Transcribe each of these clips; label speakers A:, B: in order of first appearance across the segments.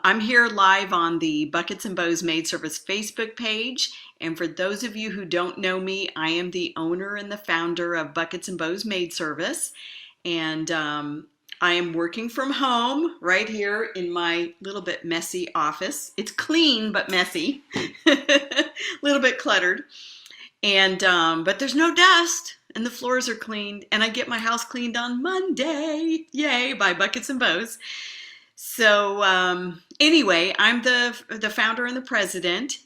A: I'm here live on the Buckets and Bows Maid Service Facebook page. And for those of you who don't know me, I am the owner and the founder of Buckets and Bows Maid Service. And I am working from home right here in my little bit messy office. It's clean but messy, a little bit cluttered. And but there's no dust and the floors are cleaned, and I get my house cleaned on Monday. Yay, by Buckets and Bows. So anyway, I'm the founder and the president,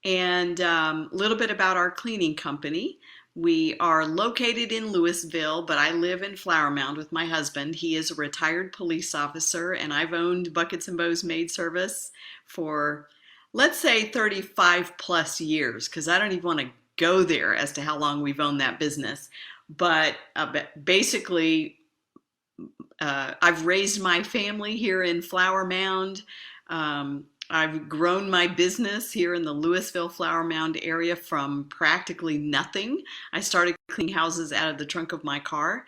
A: and a little bit about our cleaning company. We are located in Louisville, but I live in Flower Mound with my husband. He is a retired police officer, and I've owned Buckets and Bows Maid Service for, let's say, 35 plus years, because I don't even want to go there as to how long we've owned that business. But basically, I've raised my family here in Flower Mound. I've grown my business here in the Louisville Flower Mound area from practically nothing. I started cleaning houses out of the trunk of my car,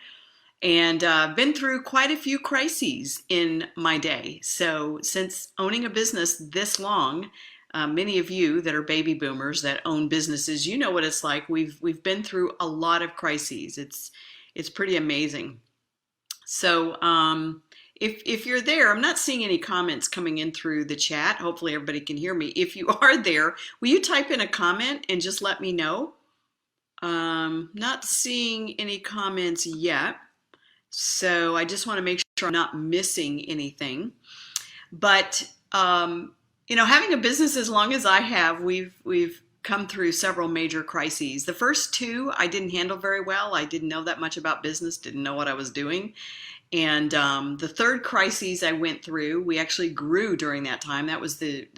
A: and been through quite a few crises in my day. So since owning a business this long, many of you that are baby boomers that own businesses, you know what it's like. We've been through a lot of crises. It's pretty amazing. So if you're there, I'm not seeing any comments coming in through the chat. Hopefully everybody can hear me. If you are there, will you type in a comment and just let me know? Not seeing any comments yet. So I just want to make sure I'm not missing anything. But you know, having a business as long as I have, we've come through several major crises. The first two I didn't handle very well. I didn't know that much about business, didn't know what I was doing. And the third crisis I went through, we actually grew during that time. That was the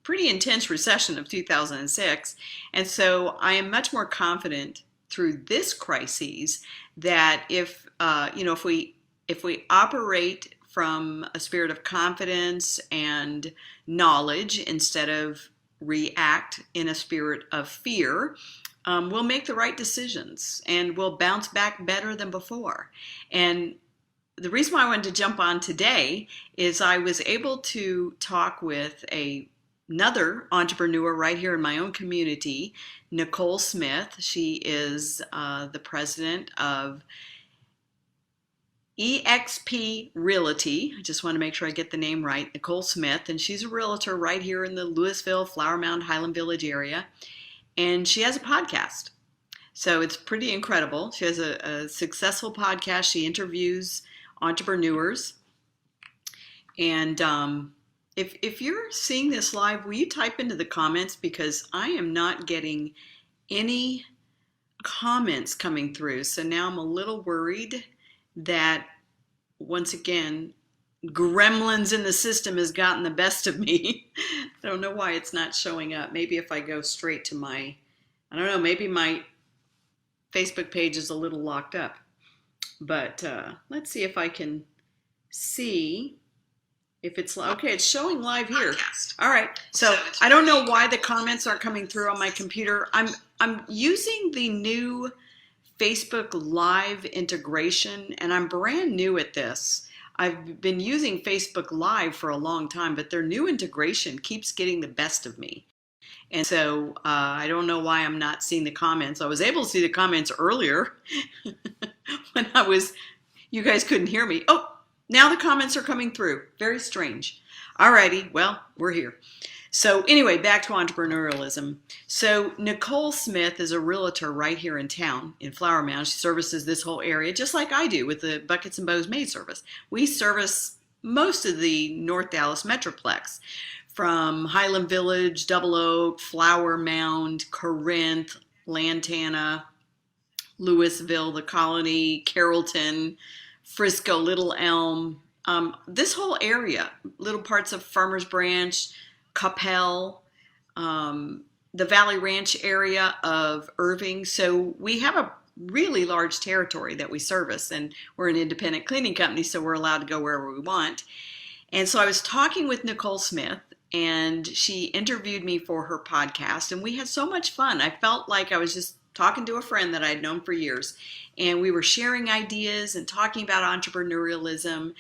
A: pretty intense recession of 2006. And so I am much more confident through this crisis that if you know, if we operate from a spirit of confidence and knowledge instead of react in a spirit of fear, we'll make the right decisions and we'll bounce back better than before. And the reason why I wanted to jump on today is I was able to talk with another entrepreneur right here in my own community, Nicole Smith. She is the president of EXP Realty. I just want to make sure I get the name right, Nicole Smith, and she's a realtor right here in the Louisville, Flower Mound, Highland Village area, and she has a podcast. So it's pretty incredible. She has a successful podcast. She interviews entrepreneurs, and if you're seeing this live, will you type into the comments, because I am not getting any comments coming through. So now I'm a little worried that, once again, gremlins in the system has gotten the best of me. I don't know why it's not showing up. Maybe if I go straight to my, I don't know, maybe my Facebook page is a little locked up. But let's see if I can see if it's, okay, it's showing live here. All right, so I don't know why the comments aren't coming through on my computer. I'm using the new Facebook Live integration, and I'm brand new at this. I've been using Facebook Live for a long time, but their new integration keeps getting the best of me. And so I don't know why I'm not seeing the comments. I was able to see the comments earlier when you guys couldn't hear me. Oh, now the comments are coming through. Very strange. Alrighty, well, we're here. So anyway, back to entrepreneurialism. So Nicole Smith is a realtor right here in town in Flower Mound. She services this whole area just like I do with the Buckets and Bows Maid Service. We service most of the North Dallas Metroplex, from Highland Village, Double Oak, Flower Mound, Corinth, Lantana, Louisville, the Colony, Carrollton, Frisco, Little Elm, this whole area, little parts of Farmers Branch, Capel, the Valley Ranch area of Irving. So we have a really large territory that we service, and we're an independent cleaning company, so we're allowed to go wherever we want. And so I was talking with Nicole Smith, and she interviewed me for her podcast, and we had so much fun. I felt like I was just talking to a friend that I'd known for years, and we were sharing ideas and talking about entrepreneurialism.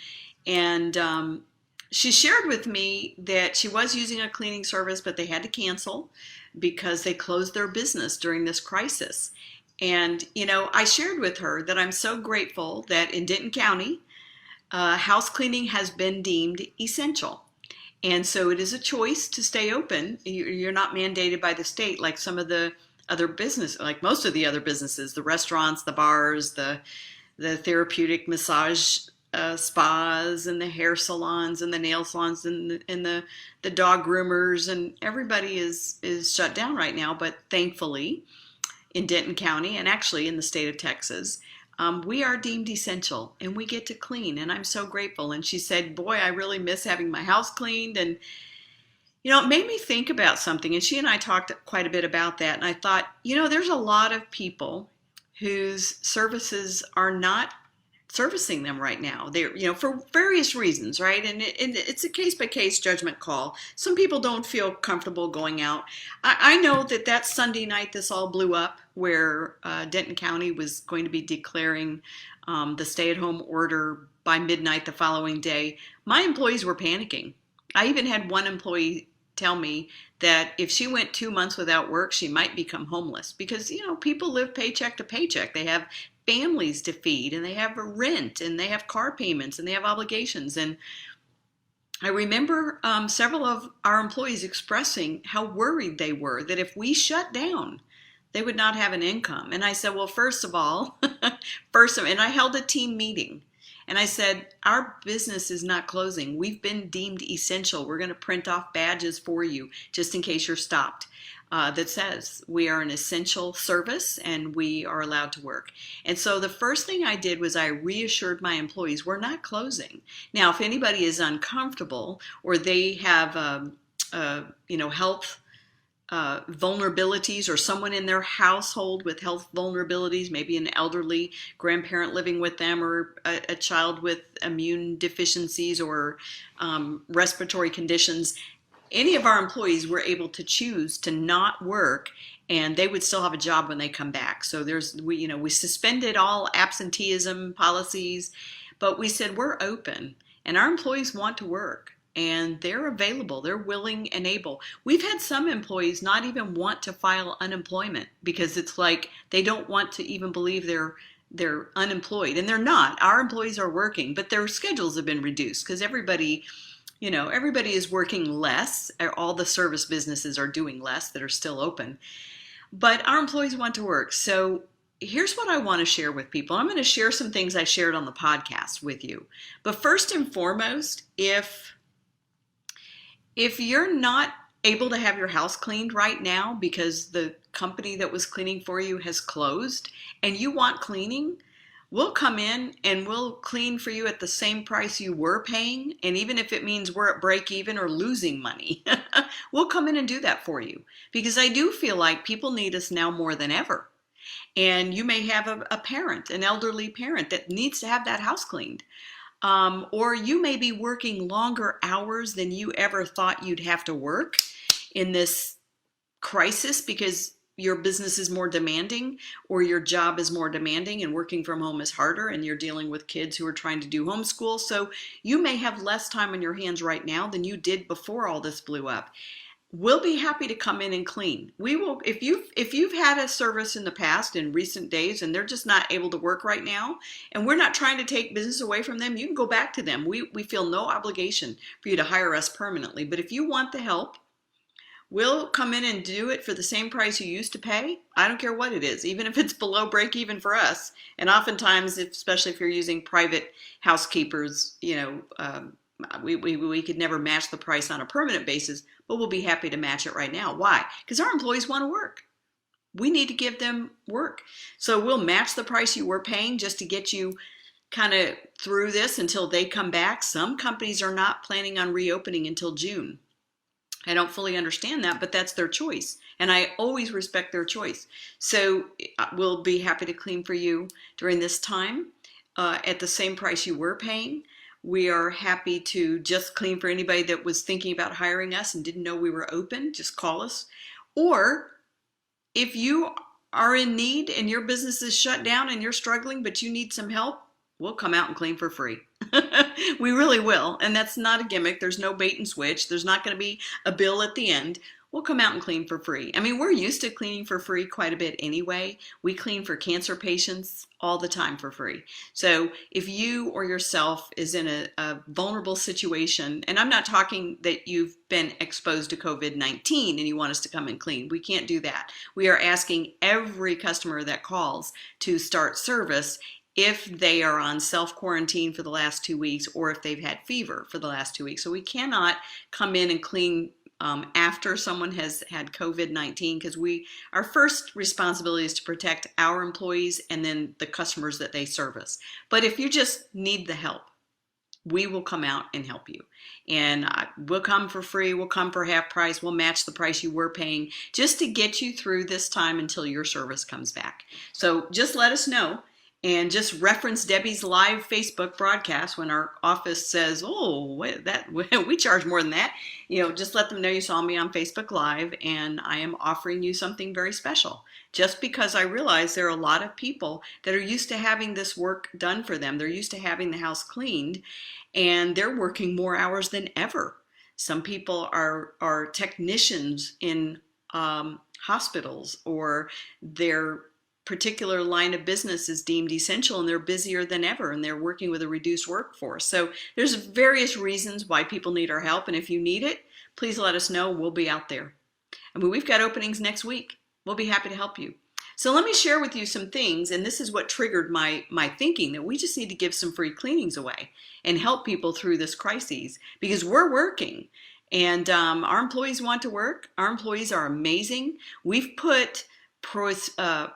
A: And she shared with me that she was using a cleaning service, but they had to cancel because they closed their business during this crisis. And, I shared with her that I'm so grateful that in Denton County, house cleaning has been deemed essential. And so it is a choice to stay open. You're not mandated by the state like some of the other business, like most of the other businesses, the restaurants, the bars, the therapeutic massage spas and the hair salons and the nail salons and the dog groomers, and everybody is shut down right now. But thankfully, in Denton County and actually in the state of Texas, we are deemed essential and we get to clean. And I'm so grateful. And she said, boy, I really miss having my house cleaned. And, it made me think about something. And she and I talked quite a bit about that. And I thought, there's a lot of people whose services are not servicing them right now. They're, for various reasons, right? And it's a case by case judgment call. Some people don't feel comfortable going out. I know that Sunday night this all blew up, where Denton County was going to be declaring the stay-at-home order by midnight the following day. My employees were panicking. I even had one employee tell me that if she went 2 months without work, she might become homeless because, people live paycheck to paycheck. They have families to feed, and they have a rent, and they have car payments, and they have obligations. And I remember several of our employees expressing how worried they were that if we shut down, they would not have an income. And I said, well, first of all, and I held a team meeting. And I said, our business is not closing. We've been deemed essential. We're going to print off badges for you just in case you're stopped that says we are an essential service and we are allowed to work. And so the first thing I did was I reassured my employees we're not closing. Now, if anybody is uncomfortable or they have, health vulnerabilities, or someone in their household with health vulnerabilities, maybe an elderly grandparent living with them, or a child with immune deficiencies or respiratory conditions, any of our employees were able to choose to not work, and they would still have a job when they come back. So we suspended all absenteeism policies, but we said we're open and our employees want to work. And they're available, they're willing and able. We've had some employees not even want to file unemployment because it's like they don't want to even believe they're unemployed. And they're not. Our employees are working, but their schedules have been reduced because everybody is working less. All the service businesses are doing less that are still open. But our employees want to work. So here's what I want to share with people. I'm going to share some things I shared on the podcast with you. But first and foremost, if you're not able to have your house cleaned right now because the company that was cleaning for you has closed and you want cleaning, we'll come in and we'll clean for you at the same price you were paying. And even if it means we're at break even or losing money, we'll come in and do that for you. Because I do feel like people need us now more than ever. And you may have a parent, an elderly parent that needs to have that house cleaned. Or you may be working longer hours than you ever thought you'd have to work in this crisis because your business is more demanding or your job is more demanding and working from home is harder and you're dealing with kids who are trying to do homeschool. So you may have less time on your hands right now than you did before all this blew up. We'll be happy to come in and clean. We will, if you've had a service in the past in recent days and they're just not able to work right now, and we're not trying to take business away from them, you can go back to them. We feel no obligation for you to hire us permanently. But if you want the help, we'll come in and do it for the same price you used to pay. I don't care what it is, even if it's below break even for us. And oftentimes, especially if you're using private housekeepers, we could never match the price on a permanent basis, but we'll be happy to match it right now. Why? Because our employees want to work. We need to give them work. So we'll match the price you were paying just to get you kind of through this until they come back. Some companies are not planning on reopening until June. I don't fully understand that, but that's their choice. And I always respect their choice. So we'll be happy to clean for you during this time at the same price you were paying. We are happy to just clean for anybody that was thinking about hiring us and didn't know we were open. Just call us. Or if you are in need and your business is shut down and you're struggling, but you need some help, we'll come out and clean for free. We really will. And that's not a gimmick. There's no bait and switch. There's not going to be a bill at the end. We'll come out and clean for free. I mean, we're used to cleaning for free quite a bit anyway. We clean for cancer patients all the time for free. So if you or yourself is in a vulnerable situation, and I'm not talking that you've been exposed to COVID-19 and you want us to come and clean, we can't do that. We are asking every customer that calls to start service if they are on self-quarantine for the last 2 weeks or if they've had fever for the last 2 weeks. So we cannot come in and clean after someone has had COVID-19 because our first responsibility is to protect our employees and then the customers that they service. But if you just need the help, we will come out and help you. And we'll come for free, we'll come for half price, we'll match the price you were paying just to get you through this time until your service comes back. So just let us know. And just reference Debbie's live Facebook broadcast when our office says, oh, we charge more than that. Just let them know you saw me on Facebook Live and I am offering you something very special. Just because I realize there are a lot of people that are used to having this work done for them. They're used to having the house cleaned and they're working more hours than ever. Some people are technicians in hospitals or they're particular line of business is deemed essential and they're busier than ever and they're working with a reduced workforce. So there's various reasons why people need our help, and if you need it, please let us know. We'll be out there. I mean, we've got openings next week. We'll be happy to help you. So let me share with you some things, and this is what triggered my thinking that we just need to give some free cleanings away and help people through this crisis because we're working and our employees want to work. Our employees are amazing. We've put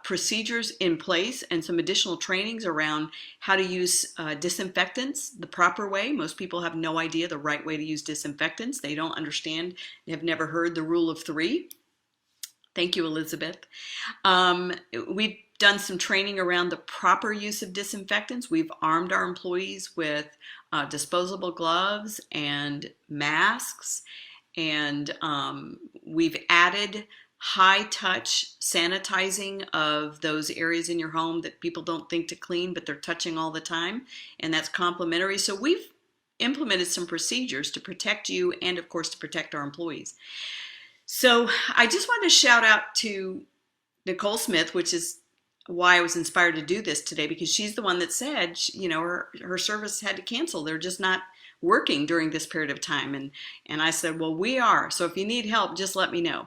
A: procedures in place and some additional trainings around how to use disinfectants the proper way. Most people have no idea the right way to use disinfectants. They don't understand. They have never heard the rule of 3. Thank you, Elizabeth. We've done some training around the proper use of disinfectants. We've armed our employees with disposable gloves and masks, and we've added high touch sanitizing of those areas in your home that people don't think to clean, but they're touching all the time. And that's complimentary. So we've implemented some procedures to protect you and of course to protect our employees. So I just wanted to shout out to Nicole Smith, which is why I was inspired to do this today, because she's the one that said, her service had to cancel. They're just not working during this period of time. And I said, well, we are. So if you need help, just let me know.